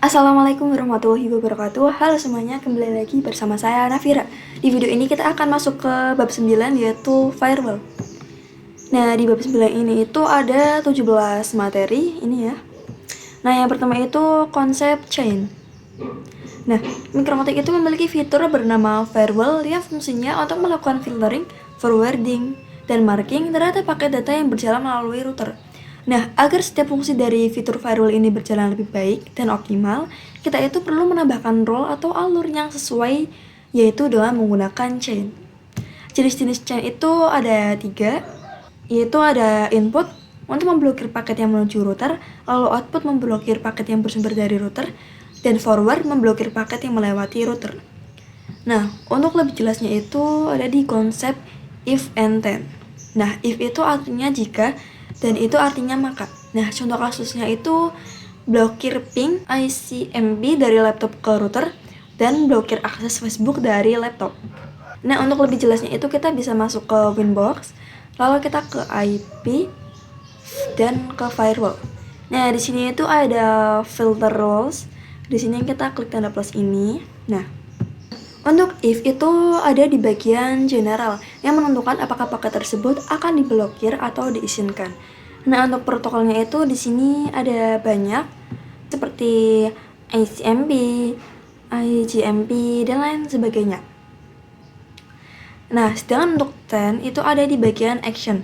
Assalamualaikum warahmatullahi wabarakatuh. Halo semuanya, kembali lagi bersama saya Nafira. Di video ini kita akan masuk ke bab 9 yaitu firewall. Nah, di bab 9 ini itu ada 17 materi ini ya. Nah, yang pertama itu konsep chain. Nah, Mikromatik itu memiliki fitur bernama firewall yang fungsinya untuk melakukan filtering, forwarding, dan marking terhadap paket data yang berjalan melalui router. Nah, agar setiap fungsi dari fitur firewall ini berjalan lebih baik dan optimal, kita itu perlu menambahkan role atau alur yang sesuai, yaitu dengan menggunakan chain. Jenis-jenis chain itu ada 3, yaitu ada input untuk memblokir paket yang menuju router, lalu output memblokir paket yang bersumber dari router, dan forward memblokir paket yang melewati router. Nah, untuk lebih jelasnya itu ada di konsep if and then. Nah, if itu artinya jika, dan itu artinya maka. Nah, contoh kasusnya itu blokir ping ICMP dari laptop ke router dan blokir akses Facebook dari laptop. Nah, untuk lebih jelasnya itu kita bisa masuk ke Winbox, lalu kita ke IP dan ke firewall. Nah, di sini itu ada filter roles. Di sini kita klik tanda plus ini. Nah, untuk if itu ada di bagian general yang menentukan apakah paket tersebut akan diblokir atau diizinkan. Nah, untuk protokolnya itu di sini ada banyak seperti ICMP, IGMP dan lain sebagainya. Nah, sedangkan untuk then itu ada di bagian action.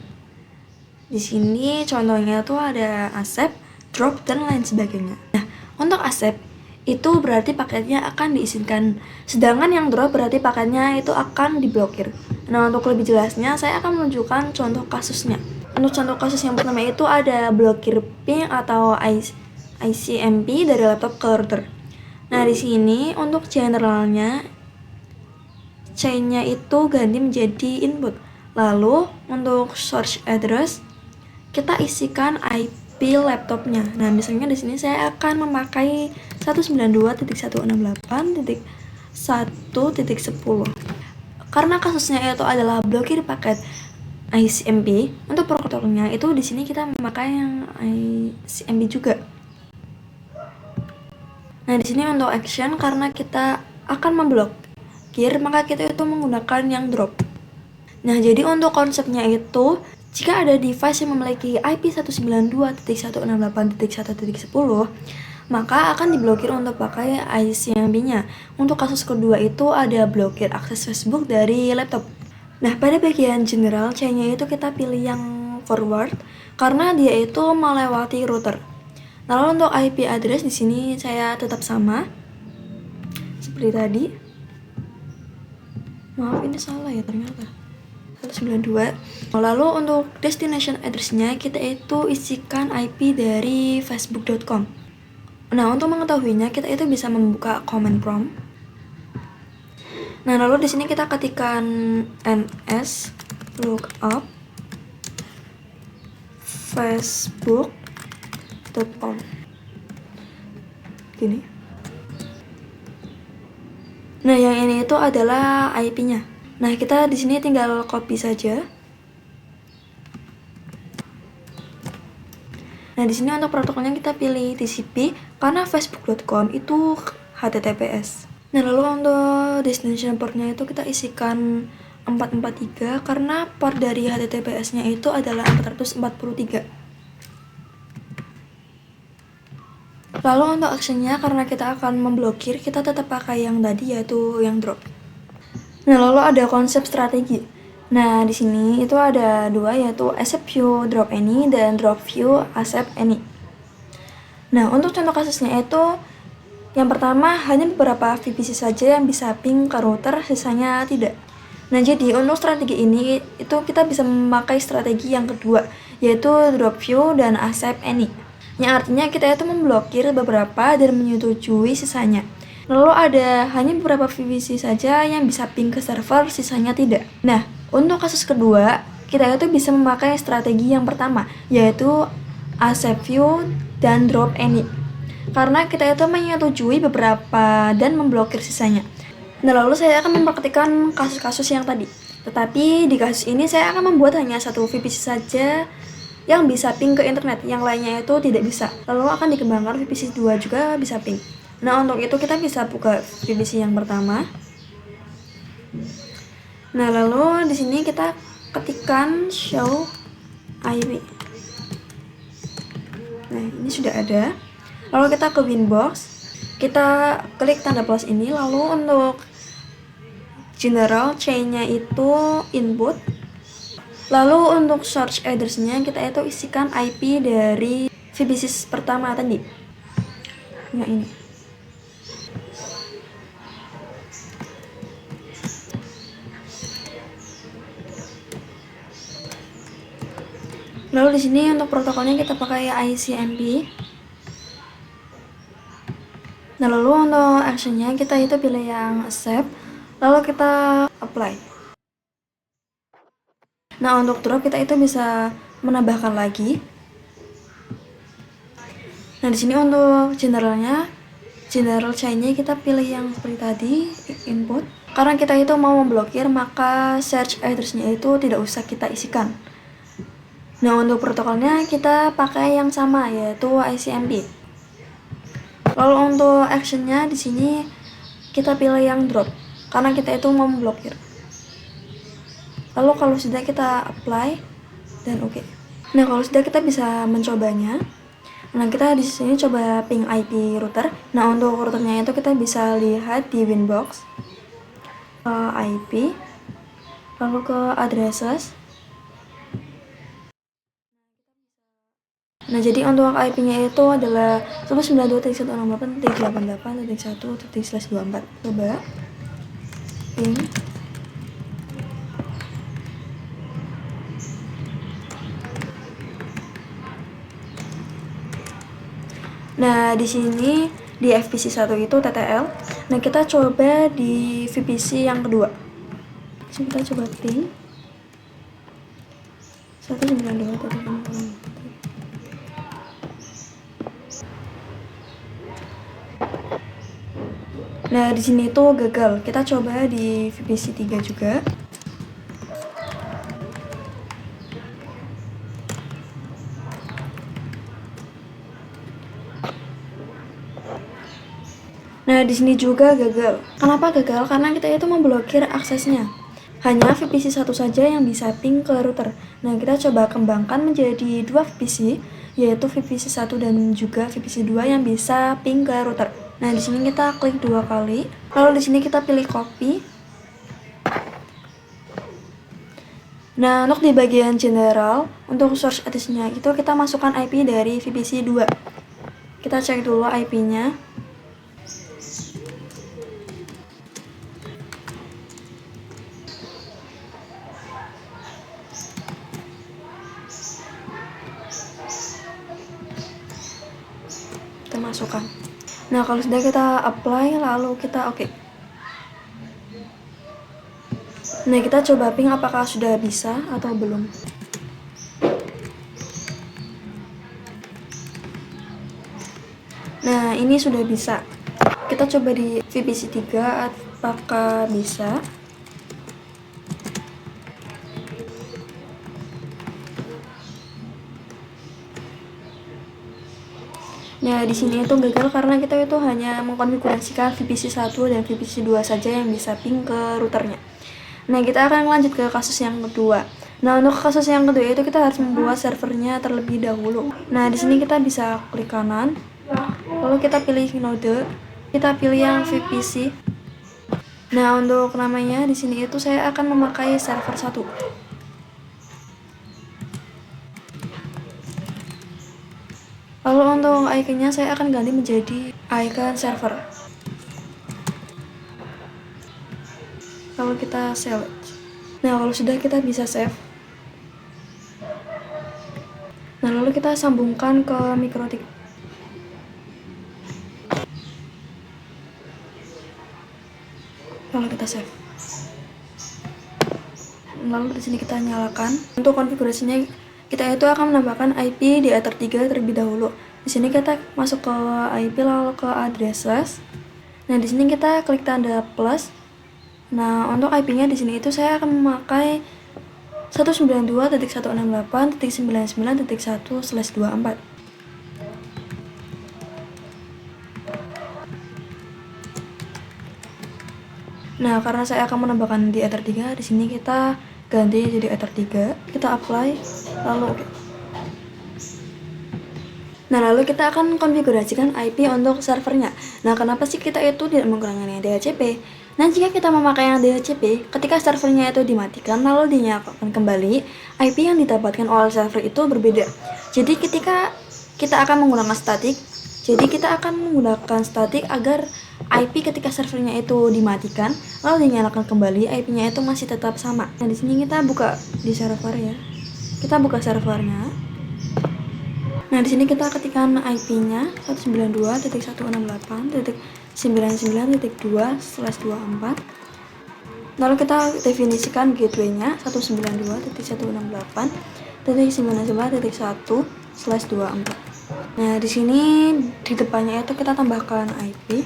Di sini contohnya itu ada accept, drop dan lain sebagainya. Nah, untuk accept itu berarti paketnya akan diizinkan, sedangkan yang drop berarti paketnya itu akan diblokir. Nah, untuk lebih jelasnya saya akan menunjukkan contoh kasusnya. Untuk contoh kasus yang pertama itu ada blokir ping atau ICMP dari laptop ke router. Nah, di sini untuk generalnya chainnya itu ganti menjadi input. Lalu untuk source address kita isikan IP laptopnya. Nah, misalnya di sini saya akan memakai 192.168.1.10. Karena kasusnya itu adalah blokir paket ICMP, untuk protokolnya itu di sini kita memakai yang ICMP juga. Nah, di sini untuk action karena kita akan memblokir, maka kita itu menggunakan yang drop. Nah, jadi untuk konsepnya itu jika ada device yang memiliki IP 192.168.1.10, maka akan diblokir untuk pakai ICMP-nya. Untuk kasus kedua itu ada blokir akses Facebook dari laptop. Nah, pada bagian general chain-nya itu kita pilih yang forward karena dia itu melewati router. Lalu untuk IP address di sini saya tetap sama seperti tadi. Maaf, ini salah ya ternyata. 192. Lalu untuk destination address-nya kita itu isikan IP dari facebook.com. Nah, untuk mengetahuinya kita itu bisa membuka command prompt. Nah, lalu di sini kita ketikkan ns lookup facebook.com. Gini. Nah, yang ini itu adalah IP-nya. Nah, kita di sini tinggal copy saja. Nah, di sini untuk protokolnya kita pilih TCP karena facebook.com itu HTTPS. Nah, lalu untuk destination portnya itu kita isikan 443 karena port dari HTTPS-nya itu adalah 443. Lalu untuk actionnya karena kita akan memblokir, kita tetap pakai yang tadi yaitu yang drop. Nah, lalu ada konsep strategi. Nah, di sini itu ada dua yaitu accept view drop any dan drop view accept any. Nah, untuk contoh kasusnya itu yang pertama hanya beberapa VPC saja yang bisa ping ke router, sisanya tidak. Nah, jadi untuk strategi ini itu kita bisa memakai strategi yang kedua yaitu drop view dan accept any. Yang artinya kita itu memblokir beberapa dan menyetujui sisanya. Lalu ada hanya beberapa VPC saja yang bisa ping ke server, sisanya tidak. Nah, untuk kasus kedua, kita itu bisa memakai strategi yang pertama, yaitu accept view dan drop any. Karena kita itu menyetujui beberapa dan memblokir sisanya. Nah, lalu saya akan mempraktikkan kasus-kasus yang tadi. Tetapi di kasus ini saya akan membuat hanya satu VPC saja yang bisa ping ke internet, yang lainnya itu tidak bisa. Lalu akan dikembangkan VPC 2 juga bisa ping. Nah, untuk itu kita bisa buka VPC yang pertama. Nah, lalu di sini kita ketikkan show IP. Nah, ini sudah ada. Lalu kita ke Winbox, kita klik tanda plus ini, lalu untuk general chain-nya itu input. Lalu untuk search address-nya kita itu isikan IP dari VPC pertama tadi. Nah, ini. Lalu di sini untuk protokolnya kita pakai ICMP. Nah, lalu untuk actionnya kita itu pilih yang accept, lalu kita apply. Nah, untuk drop kita itu bisa menambahkan lagi. Nah, di sini untuk generalnya, general chain-nya kita pilih yang seperti tadi, input. Karena kita itu mau memblokir, maka search address-nya itu tidak usah kita isikan. Nah, untuk protokolnya kita pakai yang sama, yaitu ICMP. Lalu untuk actionnya di sini kita pilih yang drop, karena kita itu mau memblokir. Lalu kalau sudah kita apply dan oke. Nah, kalau sudah kita bisa mencobanya. Nah, kita di sini coba ping IP router. Nah, untuk routernya itu kita bisa lihat di Winbox, IP, lalu ke addresses. Nah, jadi untuk IP-nya itu adalah 192.168.1.1/24. Coba ping. Nah, di sini di VPC 1 itu TTL. Nah, kita coba di VPC yang kedua. Kita coba ping 192.168. Nah, di sini tuh gagal. Kita coba di VPC 3 juga. Nah, di sini juga gagal. Kenapa gagal? Karena kita itu memblokir aksesnya. Hanya VPC 1 saja yang bisa ping ke router. Nah, kita coba kembangkan menjadi 2 VPC, yaitu VPC 1 dan juga VPC 2 yang bisa ping ke router. Nah, di sini kita klik 2 kali. Lalu di sini kita pilih copy. Nah, untuk di bagian general, untuk source address-nya itu kita masukkan IP dari VPC 2. Kita cek dulu IP-nya. Kita masukkan. Nah, kalau sudah kita apply, lalu kita oke. Nah, kita coba ping apakah sudah bisa atau belum. Nah, ini sudah bisa. Kita coba di VPC 3 apakah bisa. Nah, di sini itu gagal karena kita itu hanya mengkonfigurasikan VPC 1 dan VPC 2 saja yang bisa ping ke routernya. Nah, kita akan lanjut ke kasus yang kedua. Nah, untuk kasus yang kedua itu kita harus membuat servernya terlebih dahulu. Nah, di sini kita bisa klik kanan, lalu kita pilih node, kita pilih yang VPC. Nah, untuk namanya di sini itu saya akan memakai server 1. Lalu untuk iconnya saya akan ganti menjadi icon server. Lalu kita select. Nah, kalau sudah kita bisa save. Nah, lalu kita sambungkan ke mikrotik. Lalu kita save. Lalu di sini kita nyalakan. Untuk konfigurasinya kita itu akan menambahkan IP di ether 3 terlebih dahulu. Di sini kita masuk ke IP lalu ke addresses. Nah, di sini kita klik tanda plus. Nah, untuk IP-nya di sini itu saya akan memakai 192.168.99.1/24. Nah, karena saya akan menambahkan di Ether 3, di sini kita ganti jadi Ether 3, kita apply, lalu oke. Nah, lalu kita akan konfigurasikan IP untuk servernya. Nah, kenapa sih kita itu tidak menggunakan yang DHCP? Nah, jika kita memakai yang DHCP, ketika servernya itu dimatikan lalu dinyalakan kembali, IP yang didapatkan oleh server itu berbeda. Jadi ketika kita akan menggunakan static, agar IP ketika servernya itu dimatikan lalu dinyalakan kembali, IP-nya itu masih tetap sama. Nah, di sini kita buka di server ya. Kita buka servernya. Nah, di sini kita ketikkan IP-nya 192.168.99.2/24. Lalu kita definisikan gateway-nya 192.168.99.1/24. Nah, di sini di depannya itu kita tambahkan IP.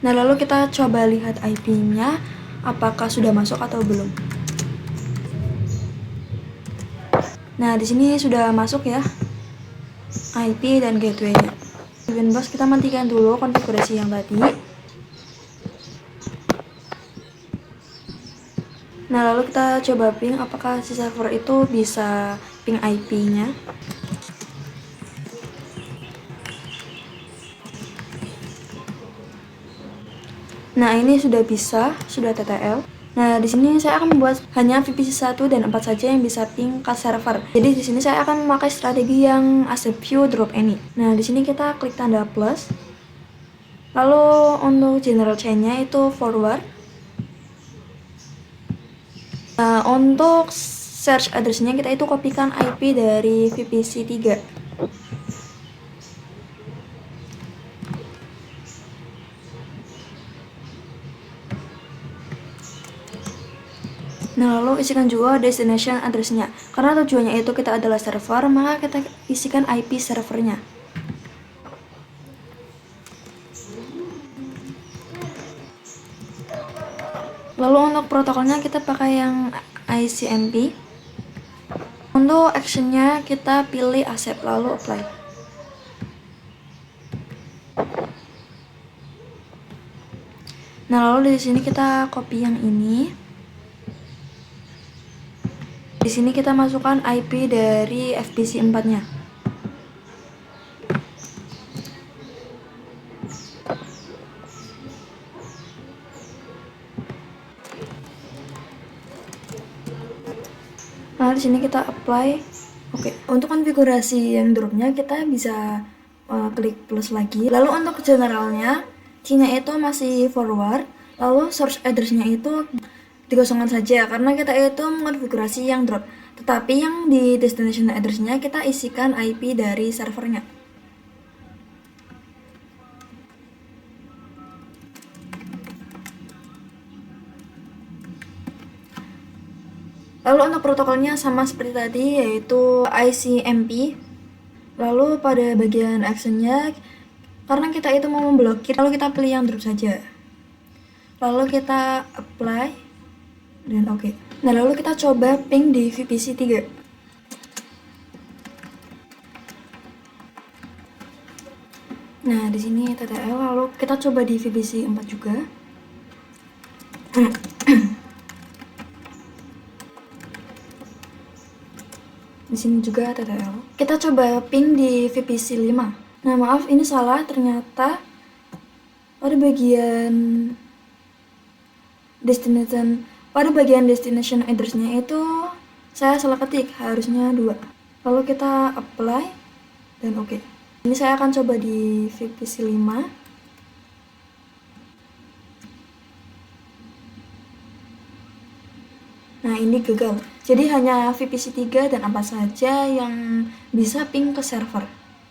Nah, lalu kita coba lihat IP-nya apakah sudah masuk atau belum. Nah, di sini sudah masuk ya IP dan gateway-nya. Di Winbox kita matikan dulu konfigurasi yang tadi. Nah, lalu kita coba ping apakah si server itu bisa ping IP-nya. Nah, ini sudah bisa, sudah TTL. Nah, di sini saya akan membuat hanya VPC 1 dan 4 saja yang bisa ping ke server. Jadi di sini saya akan memakai strategi yang accept view drop any. Nah, di sini kita klik tanda plus. Lalu untuk general chain-nya itu forward. Nah, untuk search address-nya kita itu kopikan IP dari VPC 3. Nah, lalu isikan juga destination address-nya. Karena tujuannya itu kita adalah server, maka kita isikan IP servernya. Lalu untuk protokolnya kita pakai yang ICMP. Untuk actionnya kita pilih accept lalu apply. Nah, lalu di sini kita copy yang ini. Di sini kita masukkan IP dari VPC 4-nya. Nah, di sini kita apply. Oke, untuk konfigurasi yang dropnya kita bisa klik plus lagi. Lalu untuk generalnya, Cina itu masih forward. Lalu source address-nya itu dikosongkan saja karena kita itu mengkonfigurasi yang drop. Tetapi yang di destination address-nya kita isikan IP dari servernya. Lalu untuk protokolnya sama seperti tadi, yaitu ICMP. Lalu pada bagian actionnya, karena kita itu mau memblokir, lalu kita pilih yang drop saja. Lalu kita apply dan oke. Nah, lalu kita coba ping di VPC 3. Nah, di sini TTL, lalu kita coba di VPC 4 juga. Di sini juga TTL. Kita coba ping di VPC 5. Nah, maaf ini salah, ternyata pada bagian destination address-nya itu saya salah ketik, harusnya 2. Lalu kita apply dan oke. Ini saya akan coba di VPC 5. Nah, ini gagal. Jadi hanya VPC 3 dan apa saja yang bisa ping ke server.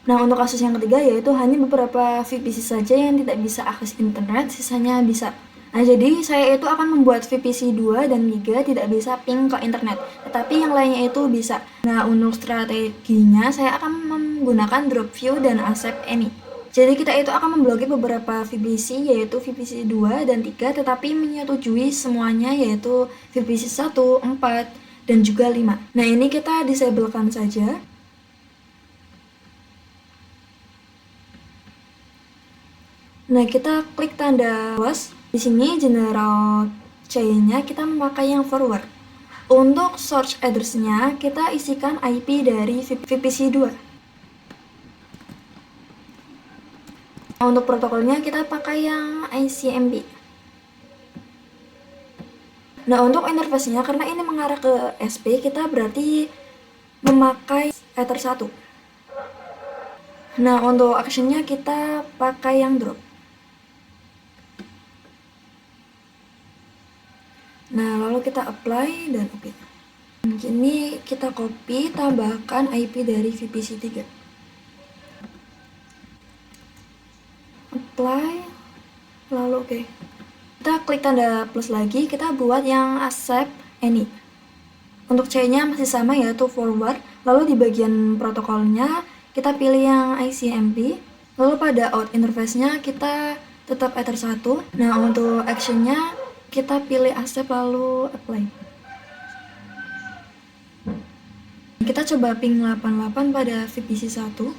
Nah, untuk kasus yang ketiga yaitu hanya beberapa VPC saja yang tidak bisa akses internet, sisanya bisa. Nah, jadi saya itu akan membuat VPC 2 dan 3 tidak bisa ping ke internet, tetapi yang lainnya itu bisa. Nah, untuk strateginya saya akan menggunakan drop view dan accept any. Jadi kita itu akan memblokir beberapa VPC yaitu VPC 2 dan 3 tetapi menyetujui semuanya yaitu VPC 1, 4, dan juga 5. Nah, ini kita disablekan saja. Nah, kita klik tanda plus. Di sini general C-nya kita memakai yang forward. Untuk source address-nya kita isikan IP dari VPC 2. Untuk protokolnya kita pakai yang ICMP. Nah, untuk interface-nya karena ini mengarah ke SP, kita berarti memakai Ether 1. Nah, untuk action-nya kita pakai yang drop. Nah, lalu kita apply dan oke. Ini kita copy, tambahkan IP dari VPC 3. Apply, lalu oke. Kita klik tanda plus lagi, kita buat yang accept any. Untuk C-nya masih sama yaitu forward, lalu di bagian protokolnya kita pilih yang ICMP, lalu pada out interface-nya kita tetap Ether 1. Nah, untuk action-nya kita pilih accept lalu apply. Kita coba ping 88 pada VPC 1.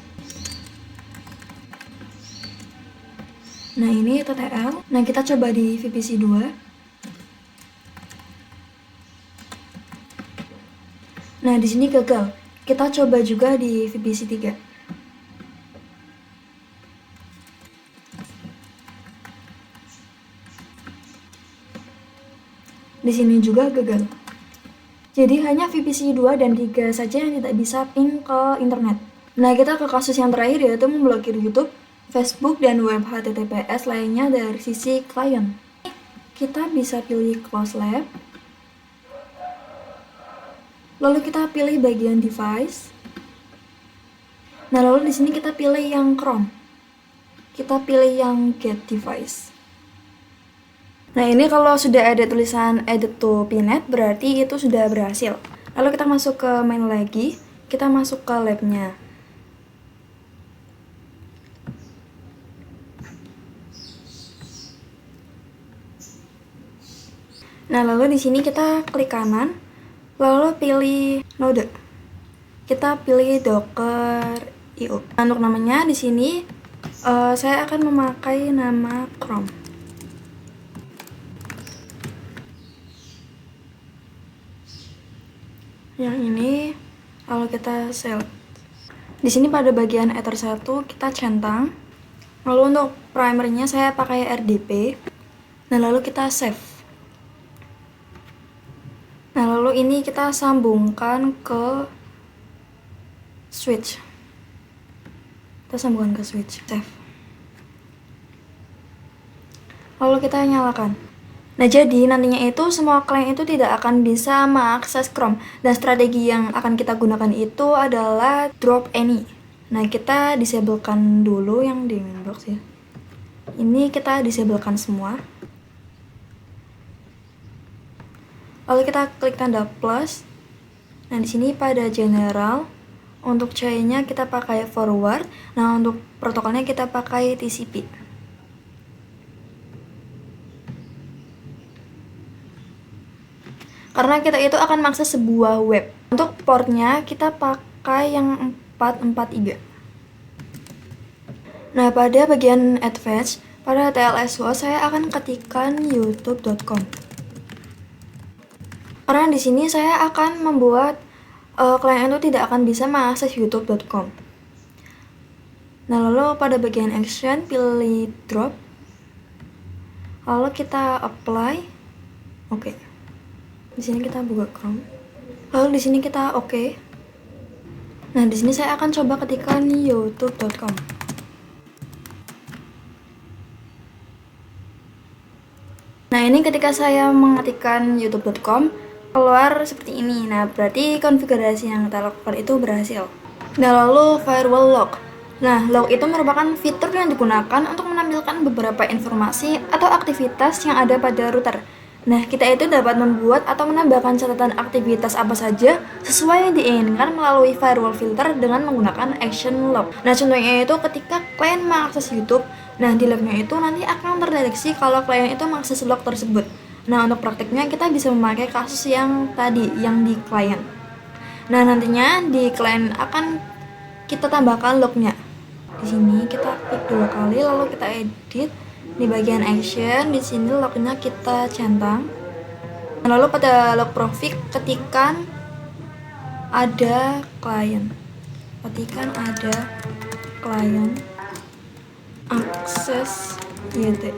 Nah, ini TTL. Nah, kita coba di VPC 2. Nah, di sini gagal. Kita coba juga di VPC 3. Di sini juga gagal. Jadi hanya VPC 2 dan 3 saja yang tidak bisa ping ke internet. Nah, kita ke kasus yang terakhir yaitu memblokir YouTube, Facebook, dan web HTTPS lainnya dari sisi klien. Kita bisa pilih Close Lab. Lalu kita pilih bagian device. Nah, lalu di sini kita pilih yang Chrome. Kita pilih yang Get Device. Nah, ini kalau sudah ada tulisan Edit to Pnet berarti itu sudah berhasil. Lalu kita masuk ke main lagi, kita masuk ke labnya. Nah, lalu di sini kita klik kanan, lalu pilih node. Kita pilih Docker IO. Untuk namanya di sini saya akan memakai nama Chrome. Yang ini lalu kita select. Di sini pada bagian Ether 1 kita centang. Lalu untuk primernya saya pakai RDP. Nah, lalu kita save. Nah, lalu ini kita sambungkan ke switch. Kita sambungkan ke switch. Save. Lalu kita nyalakan. Nah, jadi nantinya itu semua klien itu tidak akan bisa mengakses Chrome. Dan strategi yang akan kita gunakan itu adalah drop any. Nah, kita disablekan dulu yang di mainbox ya. Ini kita disablekan semua. Lalu kita klik tanda plus. Nah, di sini pada general untuk C-nya kita pakai forward. Nah, untuk protokolnya kita pakai TCP. Karena kita itu akan mengakses sebuah web. Untuk portnya kita pakai yang 443. Nah, pada bagian advanced, pada TLS host saya akan ketikkan youtube.com. Karena di sini saya akan membuat klien itu tidak akan bisa mengakses youtube.com. Nah, lalu pada bagian action pilih drop. Lalu kita apply. Oke. Di sini kita buka Chrome. Lalu di sini kita oke. Nah, di sini saya akan coba ketikkan youtube.com. Nah, ini ketika saya mengetikkan youtube.com keluar seperti ini. Nah, berarti konfigurasi yang kita lakukan itu berhasil. Nah, lalu firewall log. Nah, log itu merupakan fitur yang digunakan untuk menampilkan beberapa informasi atau aktivitas yang ada pada router. Nah, kita itu dapat membuat atau menambahkan catatan aktivitas apa saja sesuai yang diinginkan melalui firewall filter dengan menggunakan action log. Nah, contohnya itu ketika klien mengakses YouTube, nah di lognya itu nanti akan terdeteksi kalau klien itu mengakses log tersebut. Nah, untuk praktiknya kita bisa memakai kasus yang tadi, yang di klien. Nah, nantinya di klien akan kita tambahkan lognya. Di sini kita klik 2 kali lalu kita edit. Di bagian action, di sini lognya kita centang. Lalu pada log profit ketikkan ada klien. Ketikkan ada klien akses YT.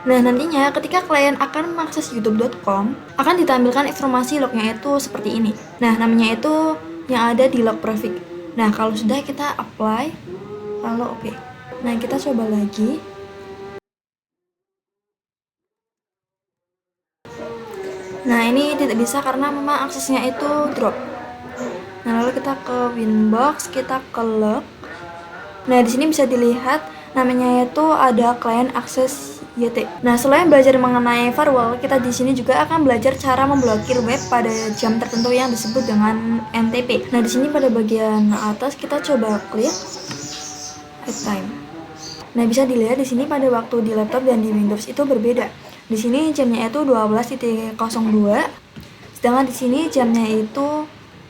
Nah, nantinya ketika klien akan mengakses youtube.com akan ditampilkan informasi lognya itu seperti ini. Nah, namanya itu yang ada di log profit. Nah, kalau sudah kita apply, lalu oke. Nah, kita coba lagi. Nah, ini tidak bisa karena memang aksesnya itu drop. Nah, lalu kita ke Winbox, kita ke log. Nah, di sini bisa dilihat namanya itu ada klien akses YT. Nah, selain belajar mengenai firewall, kita di sini juga akan belajar cara memblokir web pada jam tertentu yang disebut dengan NTP. Nah, di sini pada bagian atas kita coba klik at time. Nah, bisa dilihat di sini pada waktu di laptop dan di Windows itu berbeda. Di sini jamnya itu 12.02, sedangkan di sini jamnya itu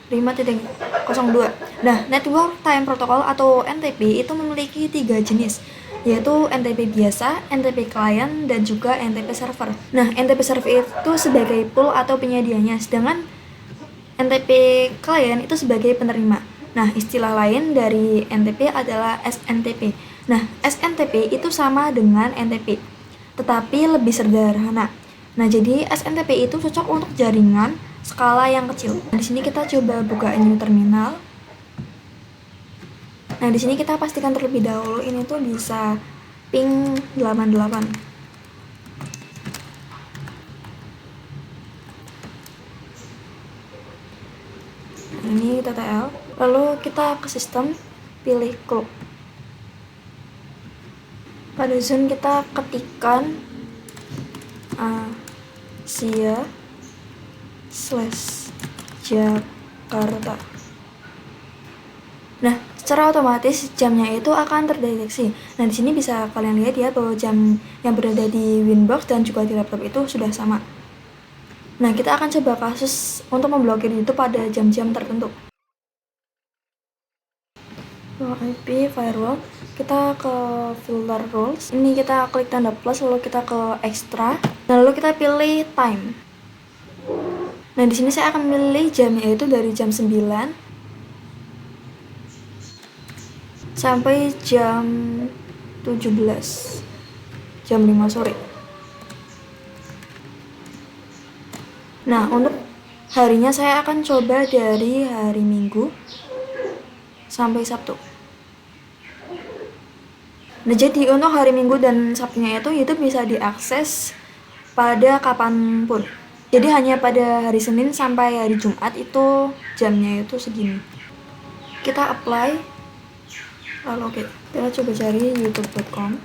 5.02. Nah, Network Time Protocol atau NTP itu memiliki 3 jenis, yaitu NTP biasa, NTP client, dan juga NTP server. Nah, NTP server itu sebagai pool atau penyedianya, sedangkan NTP client itu sebagai penerima. Nah, istilah lain dari NTP adalah SNTP. Nah, SNTP itu sama dengan NTP, tetapi lebih sederhana. Nah, jadi SNTP itu cocok untuk jaringan skala yang kecil. Nah, di sini kita coba buka new terminal. Nah, di sini kita pastikan terlebih dahulu ini tuh bisa ping 88. Nah, ini TTL. Lalu kita ke sistem, pilih group. Pada zone kita ketikkan Asia/Jakarta. Nah, secara otomatis jamnya itu akan terdeteksi. Nah, di sini bisa kalian lihat ya bahwa jam yang berada di Winbox dan juga di laptop itu sudah sama. Nah, kita akan coba kasus untuk memblokir itu pada jam-jam tertentu. IP firewall, kita ke filter rules. Ini kita klik tanda plus, lalu kita ke extra, lalu kita pilih time. Nah, di sini saya akan memilih jamnya itu dari jam 9 sampai jam 17, jam 5 sore. Nah, untuk harinya saya akan coba dari hari Minggu sampai Sabtu. Nah, jadi untuk hari Minggu dan Sabtunya itu YouTube bisa diakses pada kapanpun. Jadi hanya pada hari Senin sampai hari Jumat itu jamnya itu segini. Kita apply, lalu oke. Kita coba cari youtube.com.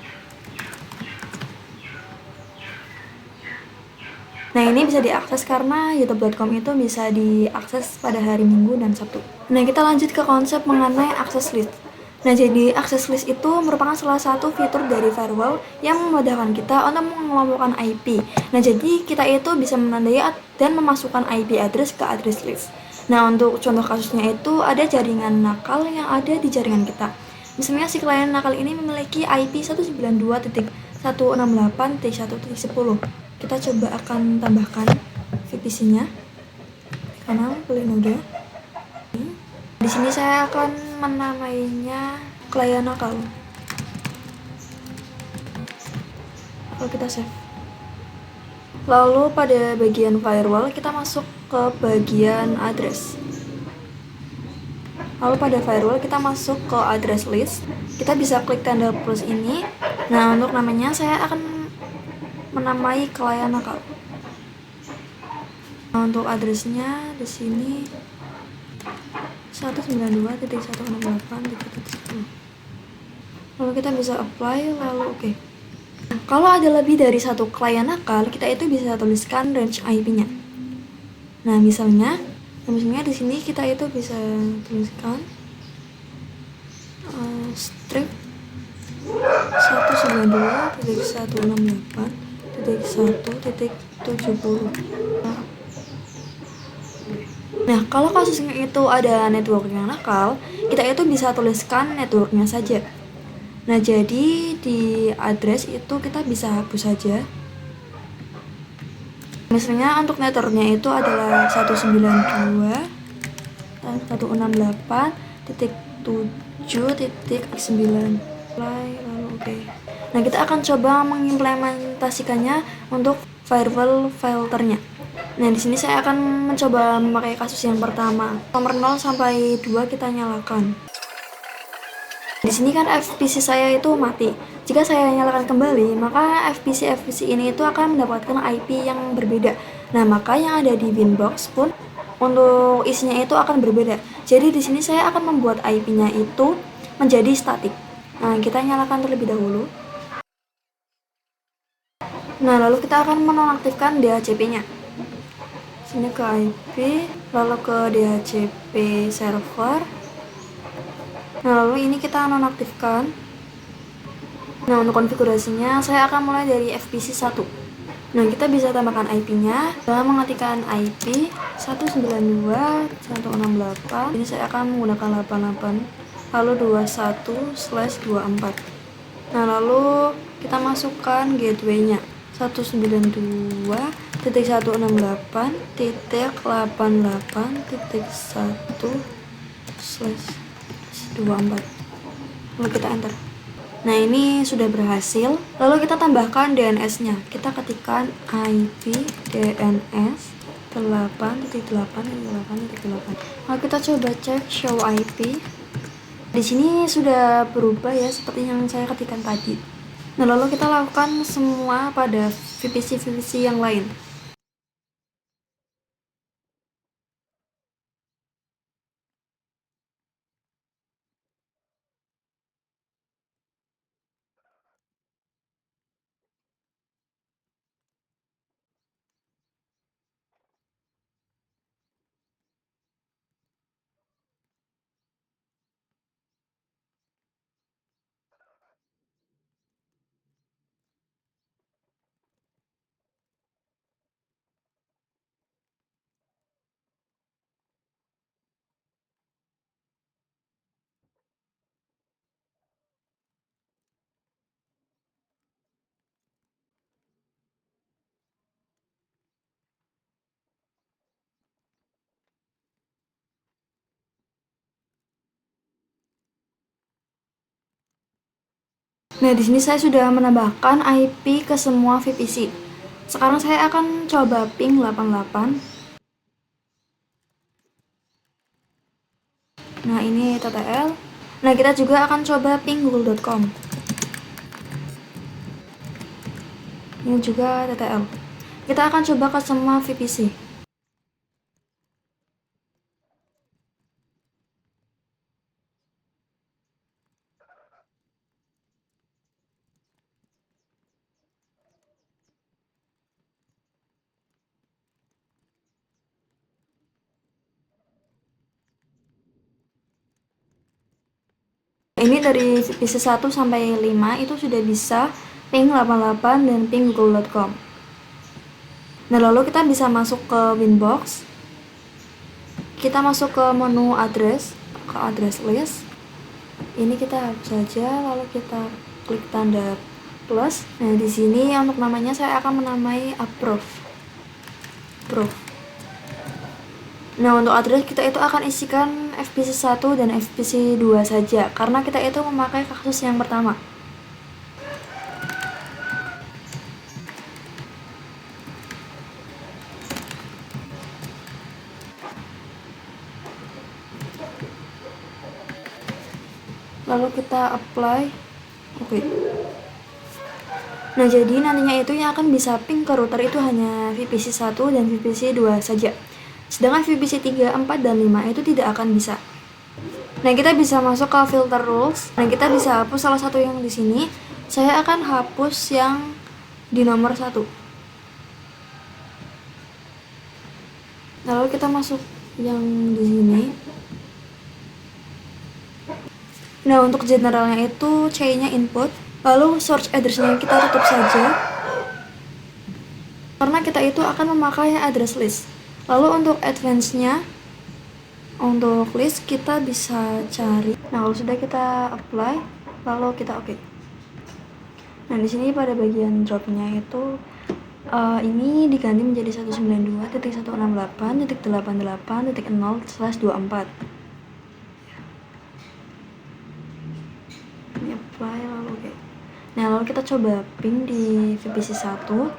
Nah, ini bisa diakses karena youtube.com itu bisa diakses pada hari Minggu dan Sabtu. Nah, kita lanjut ke konsep mengenai access list. Nah, jadi access list itu merupakan salah satu fitur dari firewall yang memudahkan kita untuk mengelompokkan IP. Nah, jadi kita itu bisa menandai dan memasukkan IP address ke address list. Nah, untuk contoh kasusnya itu ada jaringan nakal yang ada di jaringan kita. Misalnya si klien nakal ini memiliki IP 192.168.1.10. Kita coba akan tambahkan VPC-nya. Karena pilih node. Di sini saya akan menamainya klien nakal. Lalu kita save. Lalu pada bagian firewall kita masuk ke bagian address. Lalu pada firewall kita masuk ke address list. Kita bisa klik tanda plus ini. Nah, untuk namanya saya akan menamai klien nakal. Nah, untuk addressnya di sini 192.168.1.10. Lalu kita bisa apply, lalu oke. Kalau ada lebih dari satu klien nakal, kita itu bisa tuliskan range IP-nya. Nah, misalnya di sini kita itu bisa tuliskan strip 192.168.1.70. Nah, kalau kasusnya itu ada network yang nakal, kita itu bisa tuliskan networknya saja. Nah, jadi di address itu kita bisa hapus saja. Misalnya untuk networknya itu adalah 192.168.7.9 lalu oke. Nah, kita akan coba mengimplementasikannya untuk firewall filternya. Nah, di sini saya akan mencoba memakai kasus yang pertama. Nomor 0 sampai 2 kita nyalakan. Di sini kan FPC saya itu mati. Jika saya nyalakan kembali, maka FPC ini itu akan mendapatkan IP yang berbeda. Nah, maka yang ada di Winbox pun untuk isinya itu akan berbeda. Jadi di sini saya akan membuat IP-nya itu menjadi statik. Nah, kita nyalakan terlebih dahulu. Nah, lalu kita akan menonaktifkan DHCP-nya. Sini ke IP, lalu ke DHCP server. Nah, lalu ini kita nonaktifkan. Nah, untuk konfigurasinya saya akan mulai dari FPC 1. Nah, kita bisa tambahkan IP-nya dalam mengetikkan IP 192.168. Ini saya akan menggunakan 88 lalu 21/24. Nah, lalu kita masukkan gateway-nya 192.168.1/24. Lalu kita enter. Nah, ini sudah berhasil. Lalu kita tambahkan DNS-nya. Kita ketikkan IP DNS 8.8.8.8. Lalu kita coba cek show IP. Di sini sudah berubah ya seperti yang saya ketikkan tadi. Nah, lalu kita lakukan semua pada VPC yang lain. Nah, di sini saya sudah menambahkan IP ke semua VPC. Sekarang saya akan coba ping 88. Nah, ini TTL. Nah, kita juga akan coba ping google.com. Ini juga TTL. Kita akan coba ke semua VPC. Ini dari VPC 1 sampai 5 itu sudah bisa ping 88 dan ping google.com. Nah, lalu kita bisa masuk ke Winbox. Kita masuk ke menu address, ke address list. Ini kita hapus saja, lalu kita klik tanda plus. Nah, di sini untuk namanya saya akan menamai approve. Nah, untuk address kita itu akan isikan FPC 1 dan FPC 2 saja, karena kita itu memakai kasus yang pertama. Lalu kita apply. Oke. Nah, jadi nantinya itu yang akan bisa ping ke router itu hanya VPC 1 dan VPC 2 saja. Sedangkan VPC 3, 4, dan 5 itu tidak akan bisa. Nah, kita bisa masuk ke filter rules. Nah, kita bisa hapus salah satu yang di sini. Saya akan hapus yang di nomor 1. Lalu kita masuk yang di sini. Nah, untuk generalnya itu C-nya input. Lalu search address-nya kita tutup saja, karena kita itu akan memakai address list. Lalu untuk advance-nya, untuk list kita bisa cari. Nah, kalau sudah kita apply, lalu kita oke. Nah, di sini pada bagian dropnya itu ini diganti menjadi 192.168.88.0/24. Ini apply lalu oke. Nah, lalu kita coba ping di VPC 1.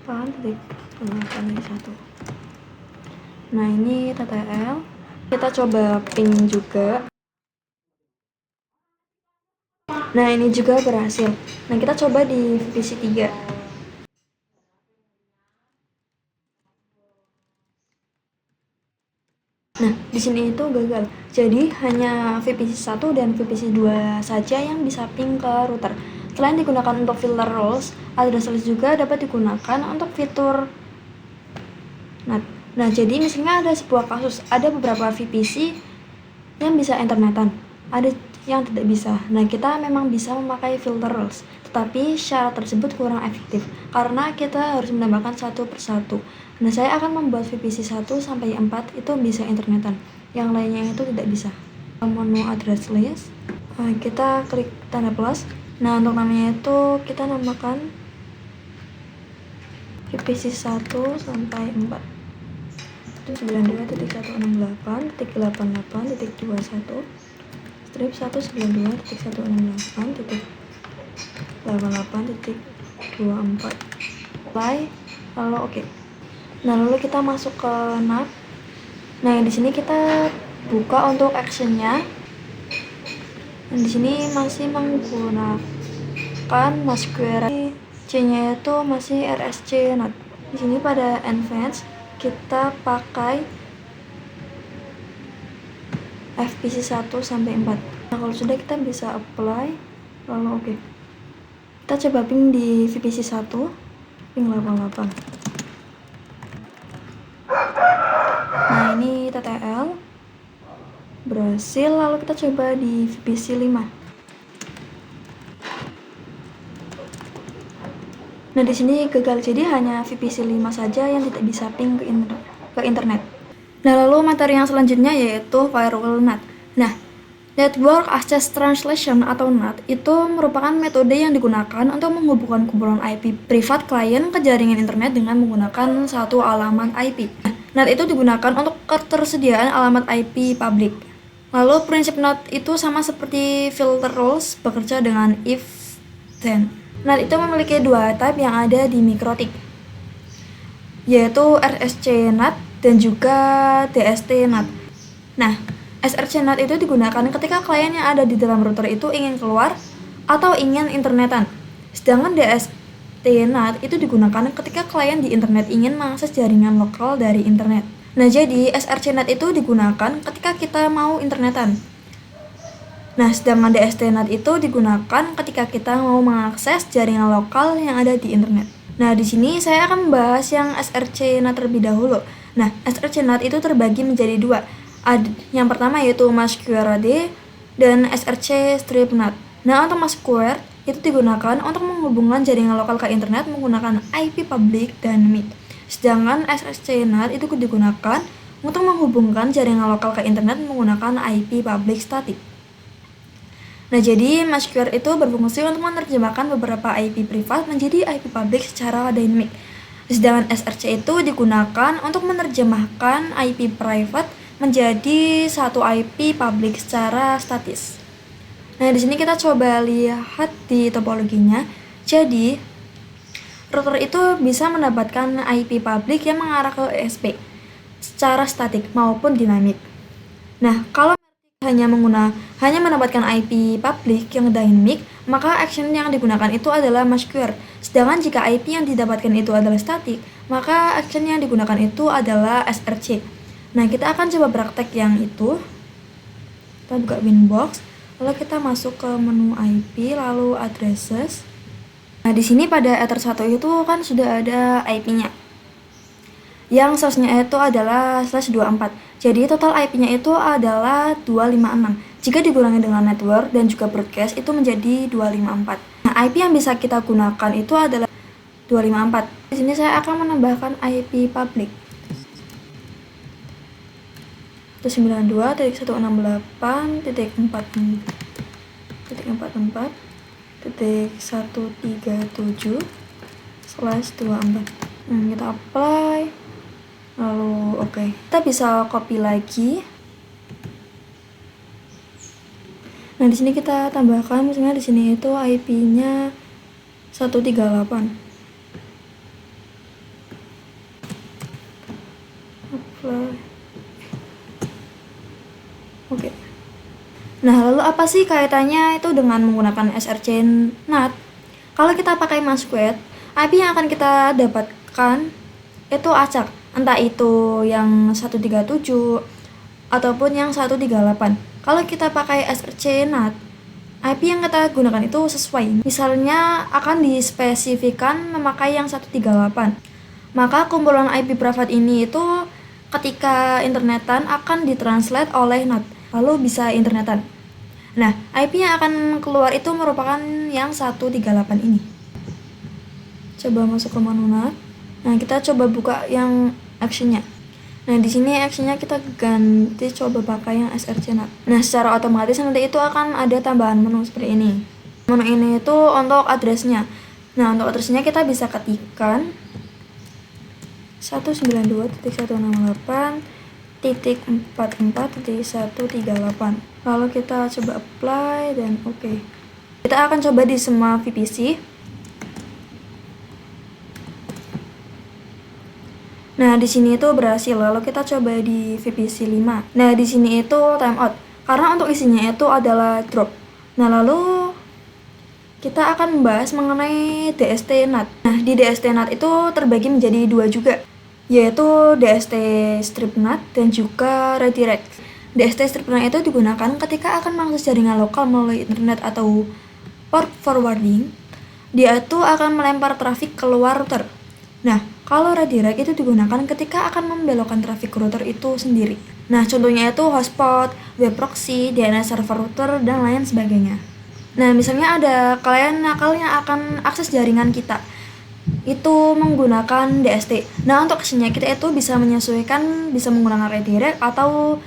8.8.1. Nah, ini TTL. Kita coba ping juga. Nah, ini juga berhasil. Nah, kita coba di VPC 3. Nah, di sini itu gagal. Jadi, hanya VPC 1 dan VPC 2 saja yang bisa ping ke router. Selain digunakan untuk filter rules, address list juga dapat digunakan untuk fitur NAT. Nah, jadi misalnya ada sebuah kasus, ada beberapa VPC yang bisa internetan, ada yang tidak bisa. Nah, kita memang bisa memakai filter rules, tetapi syarat tersebut kurang efektif karena kita harus menambahkan satu persatu. Nah, saya akan membuat VPC 1 sampai 4 itu bisa internetan, yang lainnya itu tidak bisa. Menu address list, kita klik tanda plus. Nah, untuk namanya itu kita namakan VPC 1 sampai 4. 92.168.88.21 strip 192.168.88.24 apply lalu oke. Nah, lalu kita masuk ke NAT. Nah, di sini kita buka untuk actionnya. Dan di sini masih menggunakan MySQL, C-nya itu masih RSC NAT. Di sini pada advanced kita pakai VPC 1 sampai 4. Nah, kalau sudah kita bisa apply lalu oke. Kita coba ping di VPC 1 ping 88. Nah, ini TTL berhasil. Lalu kita coba di VPC 5. Nah, di sini gagal, jadi hanya VPC 5 saja yang tidak bisa ping ke internet. Nah, lalu materi yang selanjutnya yaitu firewall NAT. Nah, Network Access Translation atau NAT itu merupakan metode yang digunakan untuk menghubungkan kumpulan IP privat klien ke jaringan internet dengan menggunakan satu alamat IP. NAT itu digunakan untuk ketersediaan alamat IP publik. Lalu prinsip NAT itu sama seperti filter rules, bekerja dengan if then. NAT itu memiliki dua type yang ada di MikroTik, yaitu RSC NAT dan juga DST NAT. Nah, SRC NAT itu digunakan ketika klien yang ada di dalam router itu ingin keluar atau ingin internetan. Sedangkan DST NAT itu digunakan ketika klien di internet ingin mengakses jaringan lokal dari internet. Nah, jadi SRC NAT itu digunakan ketika kita mau internetan. Nah, sedangkan DST NAT itu digunakan ketika kita mau mengakses jaringan lokal yang ada di internet. Nah, di sini saya akan membahas yang SRC NAT terlebih dahulu. Nah, SRC NAT itu terbagi menjadi dua. Yang pertama yaitu MySQRD dan SRC Strip NAT. Nah, untuk MySQR itu digunakan untuk menghubungkan jaringan lokal ke internet menggunakan IP public dynamic. Sedangkan SRC NAT itu digunakan untuk menghubungkan jaringan lokal ke internet menggunakan IP public static. Nah, jadi MySQL itu berfungsi untuk menerjemahkan beberapa IP privat menjadi IP public secara dynamic. Sedangkan SRC itu digunakan untuk menerjemahkan IP private menjadi satu IP public secara statis. Nah, di sini kita coba lihat di topologinya. Jadi, router itu bisa mendapatkan IP public yang mengarah ke ESP secara statik maupun dinamik. Nah, kalau hanya mendapatkan IP public yang dynamic, maka action yang digunakan itu adalah MySQL. Sedangkan jika IP yang didapatkan itu adalah static, maka action yang digunakan itu adalah SRC. Nah, kita akan coba praktek yang itu. Kita buka Winbox, lalu kita masuk ke menu IP, lalu addresses. Nah, di sini pada Ether 1 itu kan sudah ada IP-nya. Yang source-nya itu adalah /24. Jadi total IP-nya itu adalah 256. Jika dikurangi dengan network dan juga broadcast itu menjadi 254. Nah, IP yang bisa kita gunakan itu adalah 254. Di sini saya akan menambahkan IP public. 192.168.137/24. Kita apply, lalu oke. Kita bisa copy lagi. Nah, di sini kita tambahkan, misalnya di sini itu IP-nya 138. Apply. Oke. Nah, lalu apa sih kaitannya itu dengan menggunakan SRC NAT? Kalau kita pakai MASQUERE, IP yang akan kita dapatkan itu acak, entah itu yang 137 ataupun yang 138. Kalau kita pakai SRC NAT, IP yang kita gunakan itu sesuai. Misalnya akan dispesifikan memakai yang 138. Maka kumpulan IP private ini itu ketika internetan akan ditranslate oleh NAT, lalu bisa internetan. Nah, IP yang akan keluar itu merupakan yang 138 ini. Coba masuk ke menu NAT. Nah, kita coba buka yang actionnya. Nah, di sini actionnya kita ganti coba pakai yang SRC NAT. Nah, secara otomatis nanti itu akan ada tambahan menu seperti ini. Menu ini itu untuk addressnya. Nah, untuk addressnya kita bisa ketikkan 192.168.44.138. Lalu kita coba apply dan oke. Kita akan coba di semua VPC. Nah, di sini itu berhasil. Lalu kita coba di VPC 5. Nah, di sini itu timeout karena untuk isinya itu adalah drop. Nah, lalu kita akan membahas mengenai DST NAT. Nah, di DST NAT itu terbagi menjadi dua juga, yaitu DST strip NAT dan juga redirect. DST strip NAT itu digunakan ketika akan mengakses jaringan lokal melalui internet atau port forwarding. Dia itu akan melempar trafik keluar router. Nah, kalau redirect itu digunakan ketika akan membelokkan trafik router itu sendiri. Nah, contohnya itu hotspot, web proxy, DNS server router, dan lain sebagainya. Nah, misalnya ada klien nakal yang akan akses jaringan kita, itu menggunakan DST. Nah, untuk kesini kita itu bisa menyesuaikan, bisa menggunakan redirect atau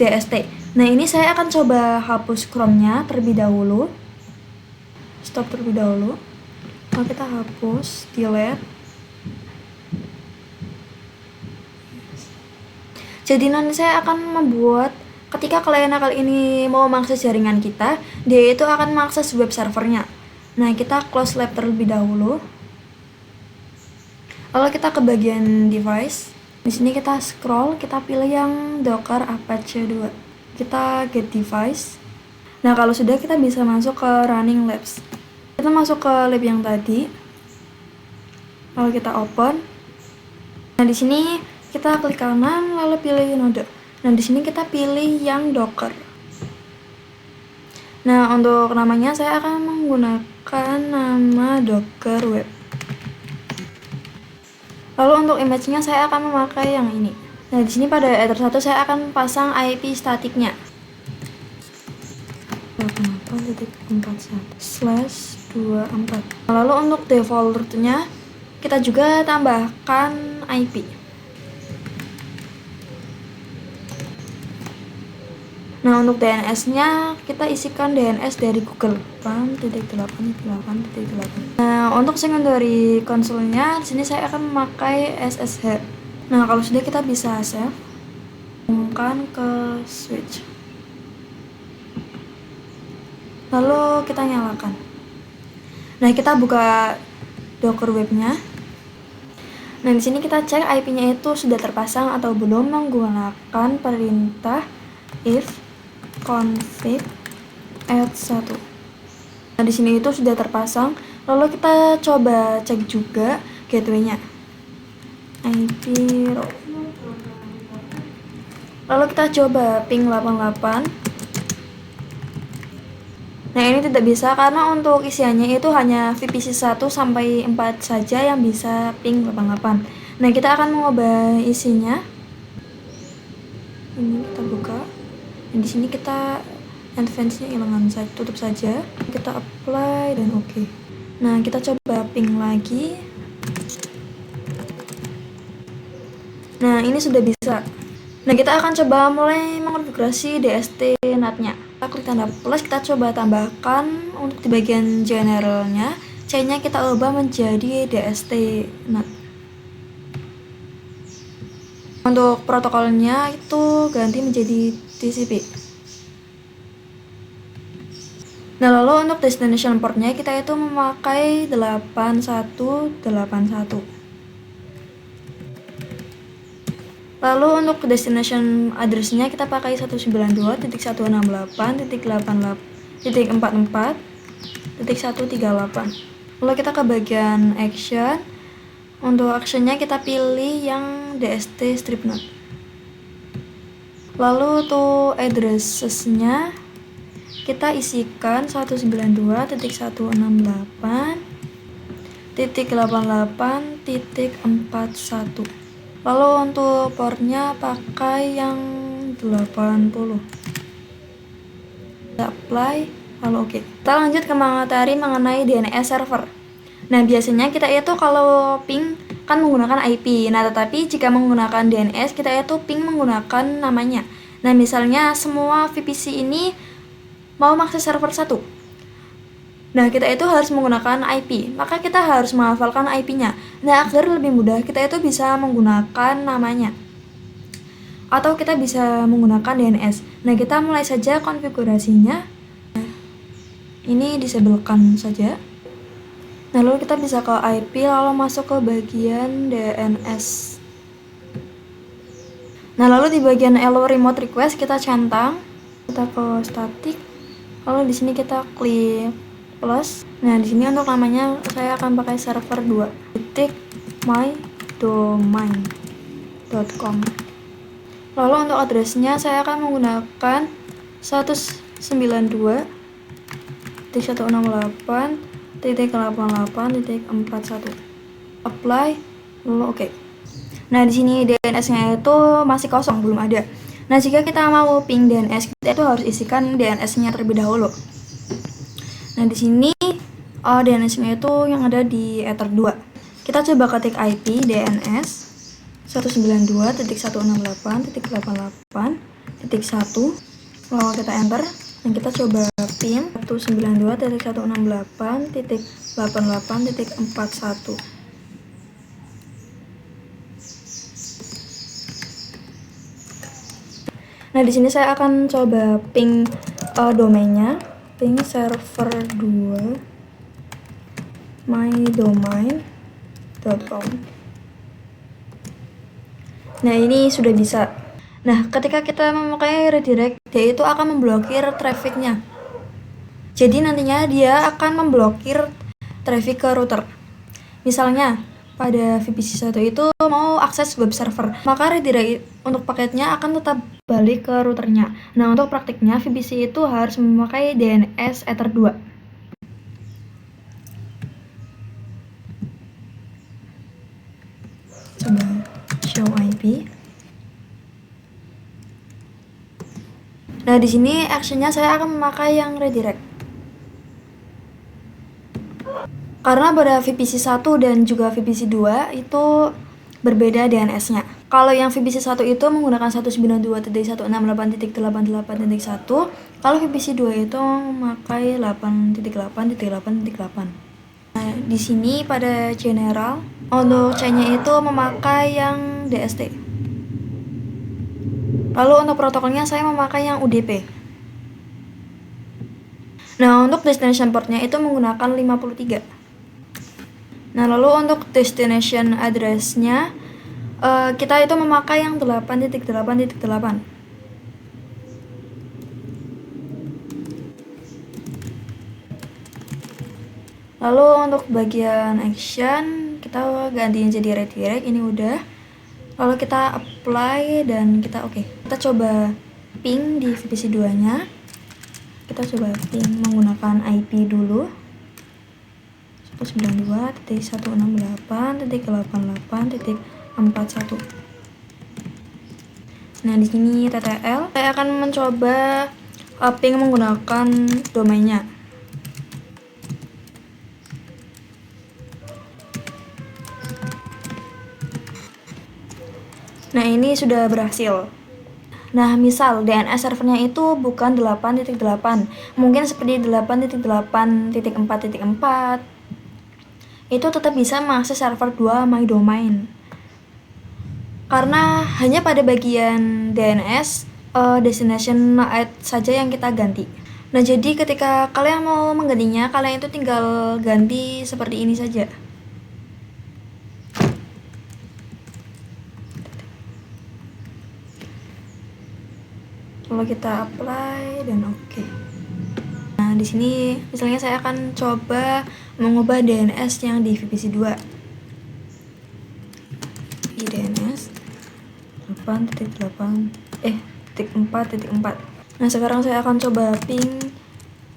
DST. Nah, ini saya akan coba hapus Chrome-nya terlebih dahulu. Stop terlebih dahulu. Lalu kita hapus, delete. Jadi nanti saya akan membuat ketika klien nakal ini mau mengakses jaringan kita, dia itu akan mengakses web servernya. Nah, kita close lab terlebih dahulu. Lalu kita ke bagian device. Di sini kita scroll, kita pilih yang Docker Apache 2. Kita get device. Nah, kalau sudah kita bisa masuk ke running labs. Kita masuk ke lab yang tadi. Lalu kita open. Nah, di sini kita klik kanan lalu pilih node. Nah, di sini kita pilih yang Docker. Nah, untuk namanya saya akan menggunakan nama Docker Web. Lalu untuk image-nya saya akan memakai yang ini. Nah, di sini pada header 1 saya akan pasang IP statiknya. 28.41/24. Lalu untuk default-nya kita juga tambahkan IP. Nah, untuk DNS-nya kita isikan DNS dari Google 8.8.8.8. Nah, untuk secondary console-nya di sini saya akan memakai SSH. Nah, kalau sudah kita bisa save, hubungkan ke switch. Lalu kita nyalakan. Nah, kita buka Docker webnya. Nah, di sini kita cek IP-nya itu sudah terpasang atau belum menggunakan perintah if config add 1. Nah, di sini itu sudah terpasang. Lalu kita coba cek juga gateway-nya. IP row. Lalu kita coba ping 88. Nah, ini tidak bisa karena untuk isiannya itu hanya VPC 1 sampai 4 saja yang bisa ping 88. Nah, kita akan mengubah isinya. Ini kita buka. Nah, di sini kita advance-nya hilangkan saja, tutup saja. Kita apply dan oke. Nah, kita coba ping lagi. Nah, ini sudah bisa. Nah, kita akan coba mulai mengonfigurasi DST NAT-nya. Kita klik tanda plus, kita coba tambahkan untuk di bagian generalnya, C-nya kita ubah menjadi DST NAT. Untuk protokolnya itu ganti menjadi TCP. Nah, lalu untuk destination portnya kita itu memakai 8181. Lalu untuk destination address-nya kita pakai 192.168.44.138. Lalu kita ke bagian action. Untuk actionnya kita pilih yang DST strip NAT. Lalu untuk address-nya kita isikan 192.168.88.41. Lalu untuk portnya pakai yang 80. Kita apply, lalu oke. Kita lanjut ke materi mengenai DNS server. Nah, biasanya kita itu kalau ping kan menggunakan IP. Nah, tetapi jika menggunakan DNS kita itu ping menggunakan namanya. Nah, misalnya semua VPC ini mau mengakses server 1. Nah, kita itu harus menggunakan IP, maka kita harus menghafalkan IP-nya. Nah, agar lebih mudah, kita itu bisa menggunakan namanya. Atau kita bisa menggunakan DNS. Nah, kita mulai saja konfigurasinya. Ini disablekan saja. Nah, lalu kita bisa ke IP, lalu masuk ke bagian DNS. Nah, lalu di bagian allow remote request kita centang, kita ke static. Lalu di sini kita klik plus. Nah, di sini untuk namanya saya akan pakai server 2.mydomain.com. Lalu untuk addressnya saya akan menggunakan 192.168.88.41. Apply, lalu oke. Nah, di sini DNS-nya itu masih kosong, belum ada. Nah, jika kita mau ping DNS, kita itu harus isikan DNS-nya terlebih dahulu. Nah, di sini DNS-nya itu yang ada di Ether 2. Kita coba ketik IP DNS 192.168.88.1. Lalu kita enter dan kita coba pin 192.168.88.41. Nah, di sini saya akan coba ping domainnya, ping server 2 mydomain.com. Nah, ini sudah bisa. Nah, ketika kita memakai redirect, dia itu akan memblokir trafficnya. Jadi nantinya dia akan memblokir traffic ke router. Misalnya pada VPC 1 itu mau akses web server, maka redirect untuk paketnya akan tetap balik ke routernya. Nah, untuk praktiknya VPC itu harus memakai DNS Ether 2. Coba show IP. Nah, di sini actionnya saya akan memakai yang redirect. Karena pada VPC 1 dan juga VPC 2 itu berbeda DNS-nya. Kalau yang VPC 1 itu menggunakan 192.168.88.1, kalau VPC 2 itu memakai 8.8.8.8. Nah, di sini pada general untuk C-nya itu memakai yang DST. Lalu untuk protokolnya saya memakai yang UDP. Nah, untuk destination portnya itu menggunakan 53. Nah, lalu untuk destination address-nya kita itu memakai yang 8.8.8. Lalu untuk bagian action kita gantiin jadi redirect, ini udah. Lalu kita apply dan kita oke. Kita coba ping di VPC 2-nya. Kita coba ping menggunakan IP dulu. 192.168.88.41. Nah, di sini TTL. Saya akan mencoba ping menggunakan domainnya. Nah, ini sudah berhasil. Nah, misal DNS servernya itu bukan 8.8, mungkin seperti 8.8.4.4, itu tetap bisa mengakses server 2 My Domain. Karena hanya pada bagian DNS destination ad saja yang kita ganti. Nah, jadi ketika kalian mau menggantinya, kalian itu tinggal ganti seperti ini saja. Lalu kita apply dan oke. Nah, di sini misalnya saya akan coba mengubah DNS yang di VPC 2. DNS 8.4.4. Nah, sekarang saya akan coba ping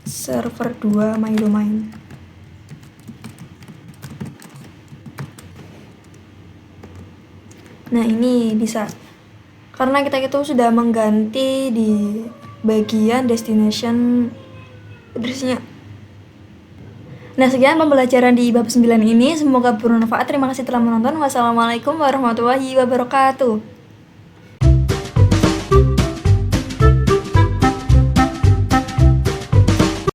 server 2 My Domain. Nah, ini bisa. Karena kita itu sudah mengganti di bagian destination address-nya. Nah, sekian pembelajaran di bab 9 ini. Semoga bermanfaat. Terima kasih telah menonton. Wassalamualaikum warahmatullahi wabarakatuh.